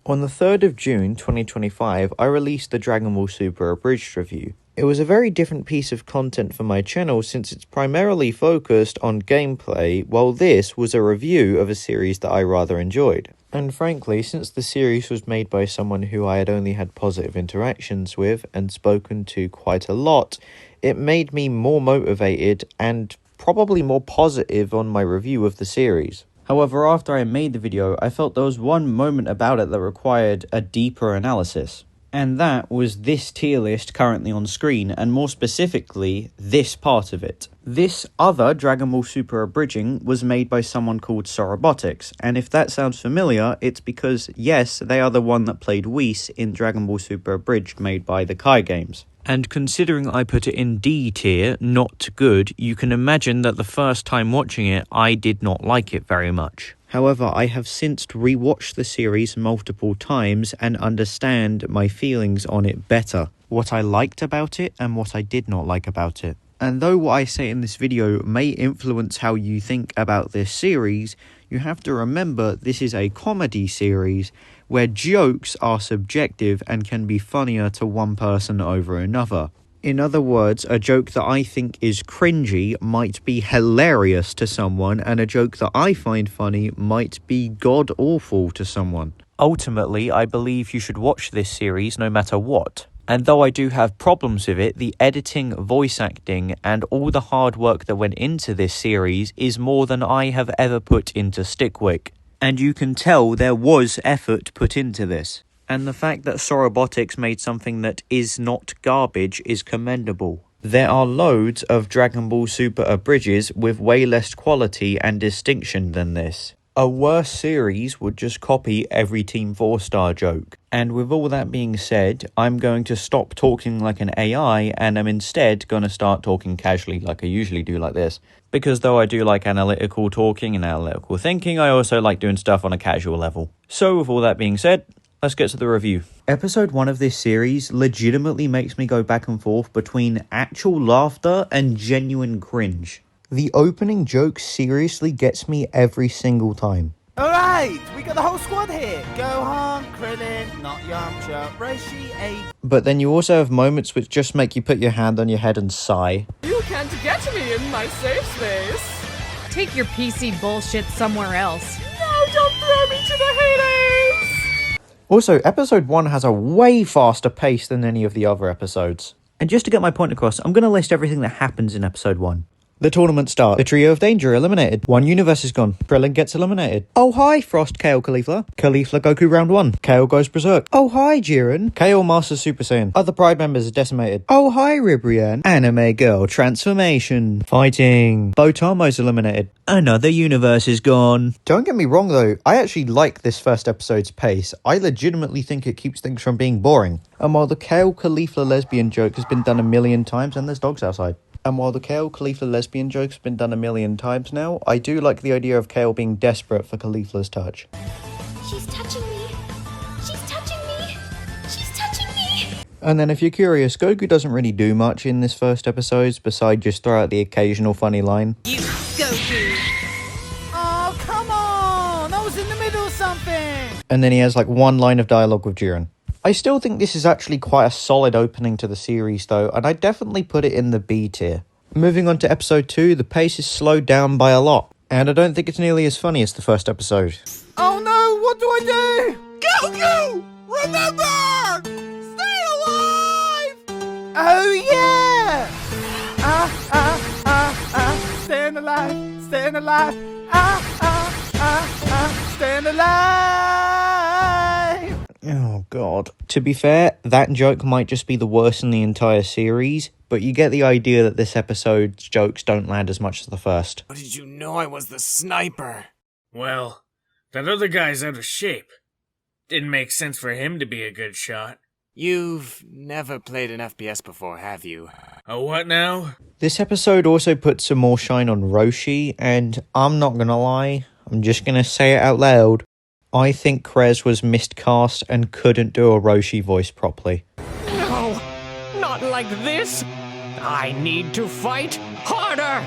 On the 3rd of June 2025, I released the Dragon Ball Super Abridged review. It was a very different piece of content for my channel since it's primarily focused on gameplay, while this was a review of a series that I rather enjoyed. And frankly, since the series was made by someone who I had only had positive interactions with and spoken to quite a lot, it made me more motivated and probably more positive on my review of the series. However, after I made the video, I felt there was one moment about it that required a deeper analysis. And that was this tier list currently on screen, and more specifically, this part of it. This other Dragon Ball Super abridging was made by someone called Sorabotics, and if that sounds familiar, it's because, yes, they are the one that played Whis in Dragon Ball Super Abridged made by the Kai games. And considering I put it in D tier, not good, you can imagine that the first time watching it, I did not like it very much. However, I have since rewatched the series multiple times and understand my feelings on it better. What I liked about it and what I did not like about it. And though what I say in this video may influence how you think about this series, you have to remember this is a comedy series where jokes are subjective and can be funnier to one person over another. In other words, a joke that I think is cringy might be hilarious to someone, and a joke that I find funny might be god-awful to someone. Ultimately, I believe you should watch this series no matter what. And though I do have problems with it, the editing, voice acting, and all the hard work that went into this series is more than I have ever put into Stickwick. And you can tell there was effort put into this. And the fact that Sorabotics made something that is not garbage is commendable. There are loads of Dragon Ball Super abridges with way less quality and distinction than this. A worse series would just copy every Team 4-star joke. And with all that being said, I'm going to stop talking like an AI and am instead going to start talking casually like I usually do like this. Because though I do like analytical talking and analytical thinking, I also like doing stuff on a casual level. So with all that being said, let's get to the review. Episode 1 of this series legitimately makes me go back and forth between actual laughter and genuine cringe. The opening joke seriously gets me every single time. Alright, we got the whole squad here. Gohan, Krillin, not Yamcha, Rozie, But then you also have moments which just make you put your hand on your head and sigh. You can't get to me in my safe space. Take your PC bullshit somewhere else. No, don't throw me to the Heles. Also, episode 1 has a way faster pace than any of the other episodes. And just to get my point across, I'm going to list everything that happens in episode 1. The tournament starts. The trio of danger eliminated. One universe is gone. Krillin gets eliminated. Oh hi, Frost, Kale, Caulifla. Caulifla, Goku round 1. Kale goes berserk. Oh hi, Jiren. Kale masters Super Saiyan. Other Pride members are decimated. Oh hi, Ribrian. AnimeEyedGirl transformation. Fighting. Botamo's eliminated. Another universe is gone. Don't get me wrong though, I actually like this first episode's pace. I legitimately think it keeps things from being boring. And while the Kale Caulifla lesbian joke has been done a million times, and there's dogs outside. And while the Kale Caulifla lesbian joke's been done a million times now, I do like the idea of Kale being desperate for Caulifla's touch. She's touching me. She's touching me. She's touching me. And then if you're curious, Goku doesn't really do much in this first episode, besides just throw out the occasional funny line. You, Goku. Oh, come on. I was in the middle of something. And then he has like one line of dialogue with Jiren. I still think this is actually quite a solid opening to the series though, and I definitely put it in the B tier. Moving on to episode 2, the pace is slowed down by a lot, and I don't think it's nearly as funny as the first episode. Oh no, what do I do? Goku! Remember! Stay alive! Oh yeah! Staying alive, staying alive. Staying alive! Oh god. To be fair, that joke might just be the worst in the entire series, but you get the idea that this episode's jokes don't land as much as the first. How did you know I was the sniper? Well, that other guy's out of shape. Didn't make sense for him to be a good shot. You've never played an FPS before, have you? A what now? This episode also puts some more shine on Rozie, and I'm not gonna lie, I'm just gonna say it out loud. I think Krez was miscast and couldn't do a Rozie voice properly. No, not like this. I need to fight harder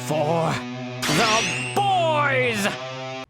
for the boys.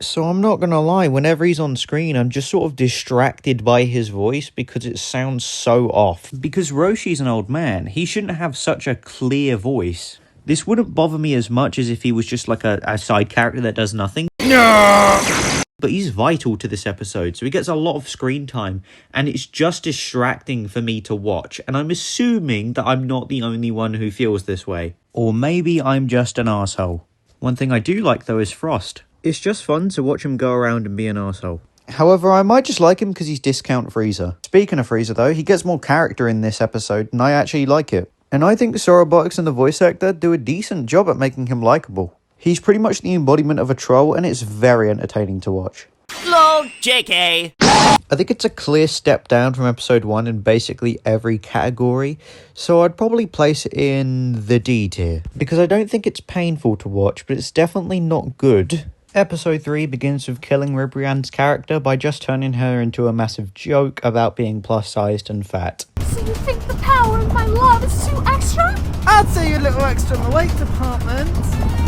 So I'm not gonna lie, whenever he's on screen, I'm just sort of distracted by his voice because it sounds so off. Because Roshi's an old man, he shouldn't have such a clear voice. This wouldn't bother me as much as if he was just like a side character that does nothing. But he's vital to this episode, so he gets a lot of screen time, and it's just distracting for me to watch, and I'm assuming that I'm not the only one who feels this way. Or maybe I'm just an arsehole. One thing I do like though is Frost. It's just fun to watch him go around and be an arsehole. However, I might just like him because he's discount Frieza. Speaking of Frieza though, he gets more character in this episode, and I actually like it. And I think Sorabotics and the voice actor do a decent job at making him likable. He's pretty much the embodiment of a troll, and it's very entertaining to watch. Lol, JK. I think it's a clear step down from episode 1 in basically every category, so I'd probably place it in the D tier. Because I don't think it's painful to watch, but it's definitely not good. Episode 3 begins with killing Ribrianne's character by just turning her into a massive joke about being plus-sized and fat. So you think the power of my love is too extra? I'd say you're a little extra in the weight department.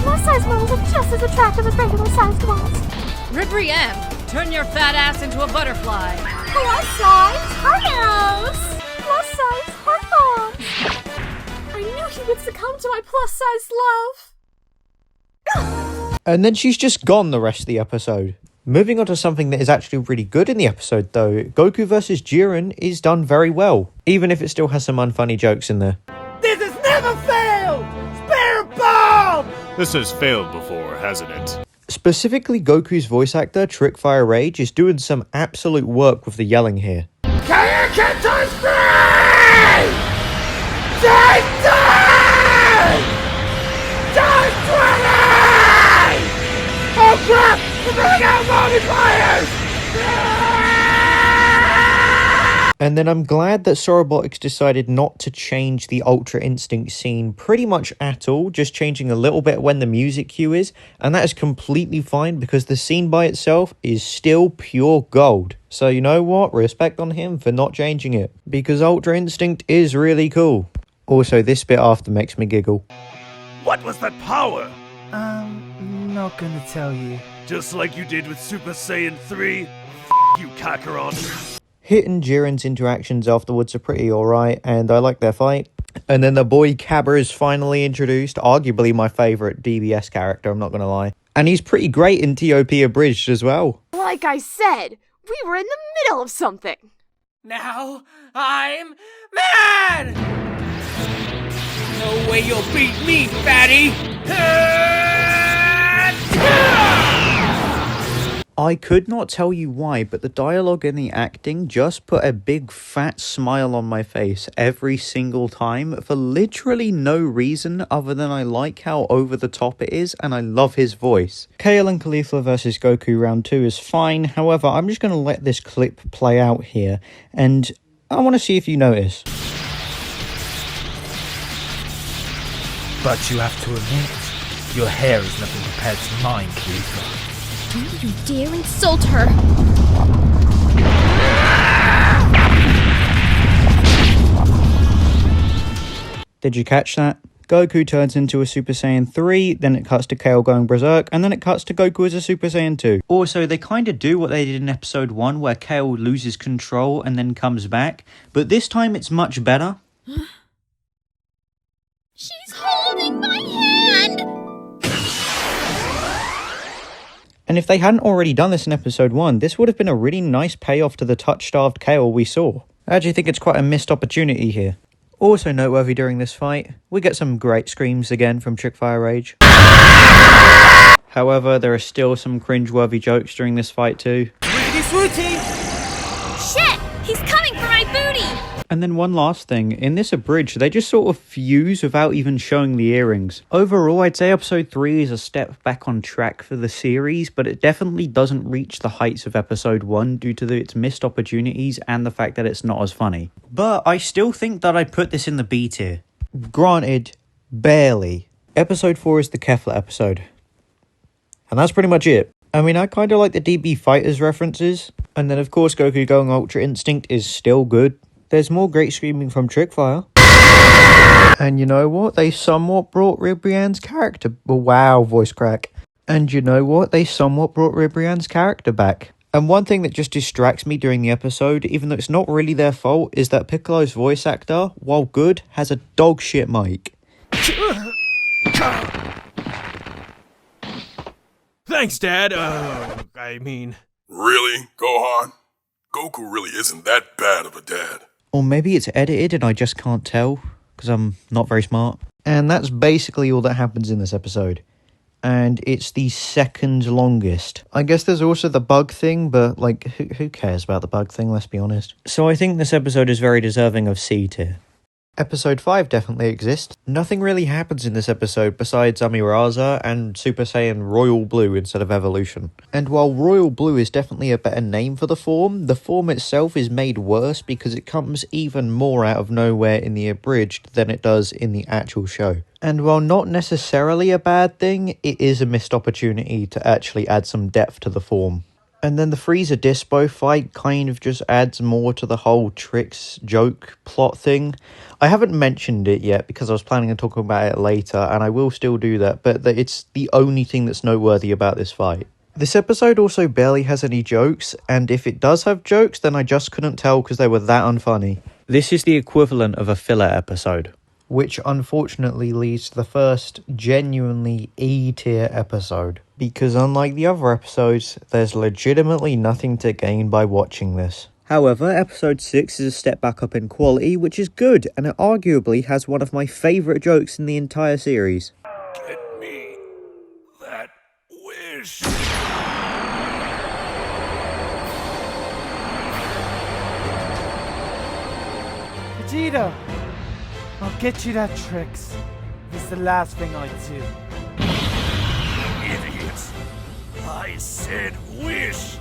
Plus-size models are just as attractive as regular-sized ones. Ribrienne, turn your fat ass into a butterfly. Plus-size hormones! Plus-size hormones! I knew he would succumb to my plus-size love. And then she's just gone the rest of the episode. Moving on to something that is actually really good in the episode though, Goku vs Jiren is done very well, even if it still has some unfunny jokes in there. This has never failed! Spare bomb! This has failed before, hasn't it? Specifically, Goku's voice actor, TrickfireRage, is doing some absolute work with the yelling here. And then I'm glad that Sorabotics decided not to change the Ultra Instinct scene pretty much at all, just changing a little bit when the music cue is, and that is completely fine because the scene by itself is still pure gold. So you know what? Respect on him for not changing it, because Ultra Instinct is really cool. Also, this bit after makes me giggle. What was that power? Not gonna tell you. Just like you did with Super Saiyan 3? You, Kakarot. Hit and Jiren's interactions afterwards are pretty alright, and I like their fight. And then the boy Cabra is finally introduced, arguably my favourite DBS character, I'm not gonna lie. And he's pretty great in TOP Abridged as well. Like I said, we were in the middle of something. Now I'm mad! No way you'll beat me, fatty! I could not tell you why, but the dialogue and the acting just put a big fat smile on my face every single time for literally no reason other than I like how over the top it is and I love his voice. Kale and Caulifla vs Goku round 2 is fine, however I'm just going to let this clip play out here and I want to see if you notice. But you have to admit, your hair is nothing compared to mine, Caulifla. Don't you dare insult her! Did you catch that? Goku turns into a Super Saiyan 3, then it cuts to Kale going berserk, and then it cuts to Goku as a Super Saiyan 2. Also, they kind of do what they did in episode 1, where Kale loses control and then comes back, but this time it's much better. She's holding my hand! And if they hadn't already done this in episode 1, this would have been a really nice payoff to the touch-starved Kale we saw. I actually think it's quite a missed opportunity here. Also noteworthy during this fight, we get some great screams again from TrickfireRage. However, there are still some cringe-worthy jokes during this fight too. Shit! He's coming for my booty! And then one last thing, in this Abridged, they just sort of fuse without even showing the earrings. Overall, I'd say episode 3 is a step back on track for the series, but it definitely doesn't reach the heights of episode 1 due to its missed opportunities and the fact that it's not as funny. But I still think that I'd put this in the B tier. Granted, barely. Episode 4 is the Kefla episode. And that's pretty much it. I mean, I kind of like the DB Fighters references. And then of course Goku going Ultra Instinct is still good. There's more great screaming from Trickfire. And you know what? They somewhat brought Ribrianne's character. Wow, voice crack. And you know what? They somewhat brought Ribrianne's character back. And one thing that just distracts me during the episode, even though it's not really their fault, is that Piccolo's voice actor, while good, has a dog shit mic. Thanks, Dad. Really, Gohan? Goku really isn't that bad of a dad. Or maybe it's edited and I just can't tell, because I'm not very smart. And that's basically all that happens in this episode. And it's the second longest. I guess there's also the bug thing, but like, who cares about the bug thing, let's be honest. So I think this episode is very deserving of C tier. Episode 5 definitely exists. Nothing really happens in this episode besides Amiraza and Super Saiyan Royal Blue instead of Evolution. And while Royal Blue is definitely a better name for the form itself is made worse because it comes even more out of nowhere in the Abridged than it does in the actual show. And while not necessarily a bad thing, it is a missed opportunity to actually add some depth to the form. And then the Frieza Dispo fight kind of just adds more to the whole Tricks joke plot thing. I haven't mentioned it yet because I was planning on talking about it later, and I will still do that, but it's the only thing that's noteworthy about this fight. This episode also barely has any jokes, and if it does have jokes, then I just couldn't tell because they were that unfunny. This is the equivalent of a filler episode, which unfortunately leads to the first genuinely E-tier episode. Because unlike the other episodes, there's legitimately nothing to gain by watching this. However, episode 6 is a step back up in quality, which is good, and it arguably has one of my favourite jokes in the entire series. Get me that wish. Vegeta! I'll get you that, Tricks. It's the last thing I do. Idiots! I said wish,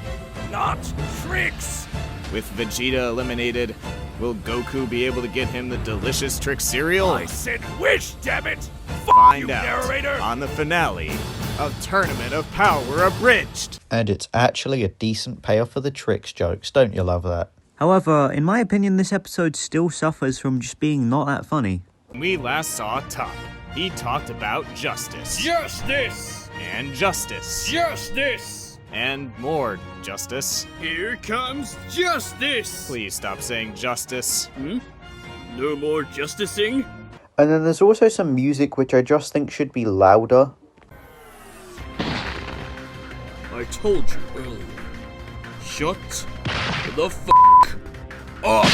not tricks! With Vegeta eliminated, will Goku be able to get him the delicious Trick cereal? I said wish, damn it! Find you, out narrator! on the finale of Tournament of Power Abridged. And it's actually a decent payoff for the Tricks jokes, don't you love that? However, in my opinion, this episode still suffers from just being not that funny. When we last saw Top, he talked about justice. Justice! And justice. Justice! And more justice. Here comes justice! Please stop saying justice. No more justicing? And then there's also some music which I just think should be louder. I told you earlier. Shut the f*** up!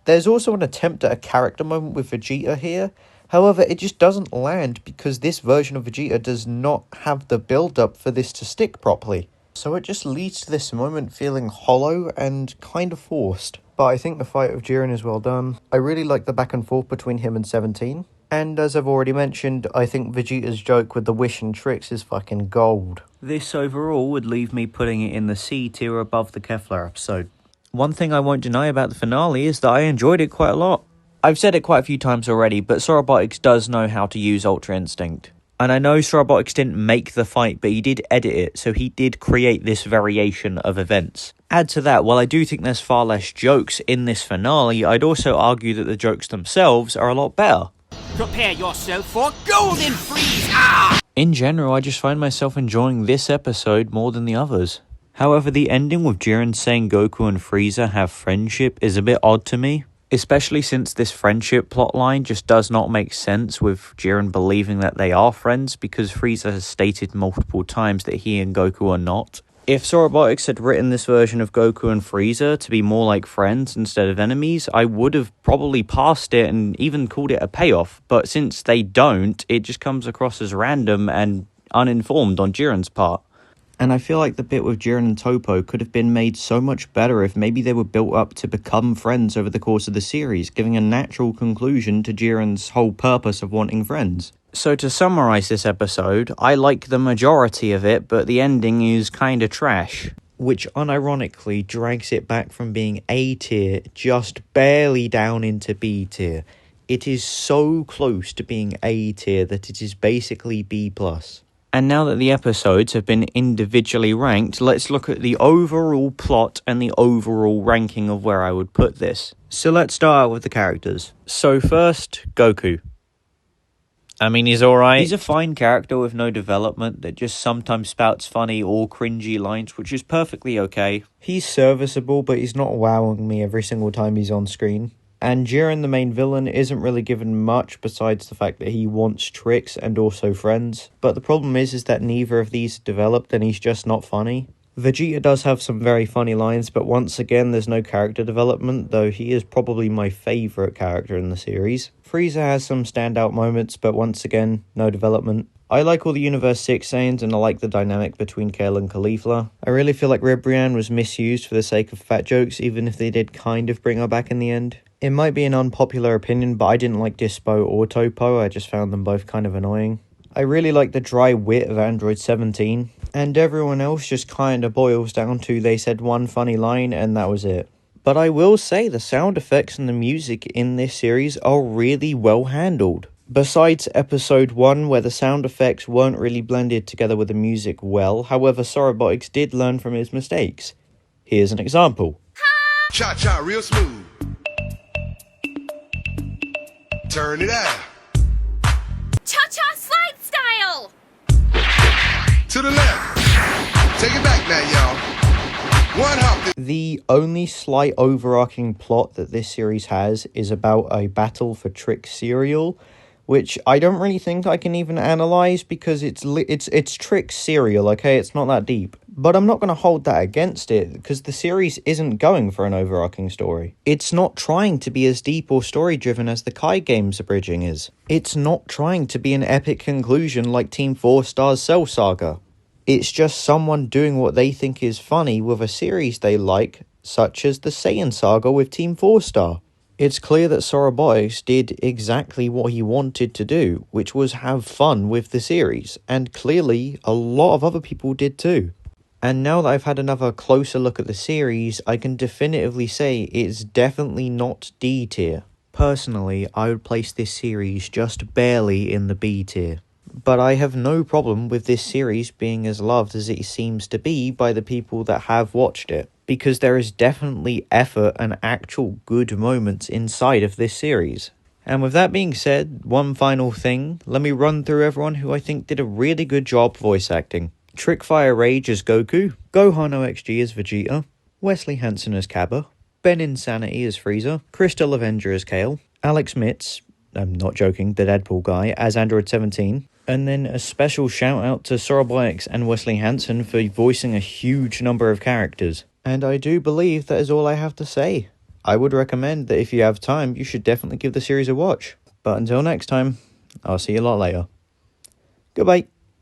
There's also an attempt at a character moment with Vegeta here. However, it just doesn't land because this version of Vegeta does not have the build-up for this to stick properly. So it just leads to this moment feeling hollow and kind of forced. But I think the fight of Jiren is well done. I really like the back and forth between him and 17. And as I've already mentioned, I think Vegeta's joke with the wish and tricks is fucking gold. This overall would leave me putting it in the C tier above the Kefla episode. One thing I won't deny about the finale is that I enjoyed it quite a lot. I've said it quite a few times already, but Sorabotics does know how to use Ultra Instinct. And I know Sorabotics didn't make the fight, but he did edit it, so he did create this variation of events. Add to that, while I do think there's far less jokes in this finale, I'd also argue that the jokes themselves are a lot better. Prepare yourself for Golden Freeze! Ah! In general, I just find myself enjoying this episode more than the others. However, the ending with Jiren saying Goku and Frieza have friendship is a bit odd to me. Especially since this friendship plotline just does not make sense with Jiren believing that they are friends because Frieza has stated multiple times that he and Goku are not. If Sorabotics had written this version of Goku and Frieza to be more like friends instead of enemies, I would have probably passed it and even called it a payoff. But since they don't, it just comes across as random and uninformed on Jiren's part. And I feel like the bit with Jiren and Toppo could have been made so much better if maybe they were built up to become friends over the course of the series, giving a natural conclusion to Jiren's whole purpose of wanting friends. So to summarise this episode, I like the majority of it, but the ending is kinda trash. Which unironically drags it back from being A tier just barely down into B tier. It is so close to being A tier that it is basically B+. And now that the episodes have been individually ranked, let's look at the overall plot and the overall ranking of where I would put this. So let's start out with the characters. So first, Goku. I mean, he's alright. He's a fine character with no development that just sometimes spouts funny or cringy lines, which is perfectly okay. He's serviceable, but he's not wowing me every single time he's on screen. And Jiren, the main villain, isn't really given much besides the fact that he wants tricks and also friends. But the problem is that neither of these are developed and he's just not funny. Vegeta does have some very funny lines, but once again there's no character development, though he is probably my favourite character in the series. Frieza has some standout moments, but once again, no development. I like all the Universe 6 Saiyans and I like the dynamic between Kale and Caulifla. I really feel like Ribrianne was misused for the sake of fat jokes, even if they did kind of bring her back in the end. It might be an unpopular opinion, but I didn't like Dispo or Topo, I just found them both kind of annoying. I really like the dry wit of Android 17, and everyone else just kind of boils down to they said one funny line and that was it. But I will say the sound effects and the music in this series are really well handled. Besides episode 1 where the sound effects weren't really blended together with the music well, however Sorabotics did learn from his mistakes. Here's an example. Cha-cha real smooth. Turn it out. Cha-cha slide style! To the left. Take it back now, y'all. One hop. The only slight overarching plot that this series has is about a battle for Trick cereal, which I don't really think I can even analyze because it's Trick cereal, okay? It's not that deep. But I'm not going to hold that against it because the series isn't going for an overarching story. It's not trying to be as deep or story-driven as the Kai game's Abridging is. It's not trying to be an epic conclusion like Team 4 Star's Cell Saga. It's just someone doing what they think is funny with a series they like, such as the Saiyan Saga with Team 4 Star. It's clear that Sorabotics did exactly what he wanted to do, which was have fun with the series, and clearly a lot of other people did too. And now that I've had another closer look at the series, I can definitively say it's definitely not D tier. Personally, I would place this series just barely in the B tier. But I have no problem with this series being as loved as it seems to be by the people that have watched it, because there is definitely effort and actual good moments inside of this series. And with that being said, one final thing, let me run through everyone who I think did a really good job voice acting. TrickfireRage as Goku, GohanOXG as Vegeta, Wesley Hansen as Cabba, BenInsanity as Frieza, CrystalAvenger as Kale, Alex Mitz, I'm not joking, the Deadpool guy, as Android 17, and then a special shout out to Sorabotics and Wesley Hansen for voicing a huge number of characters. And I do believe that is all I have to say. I would recommend that if you have time, you should definitely give the series a watch. But until next time, I'll see you a lot later. Goodbye.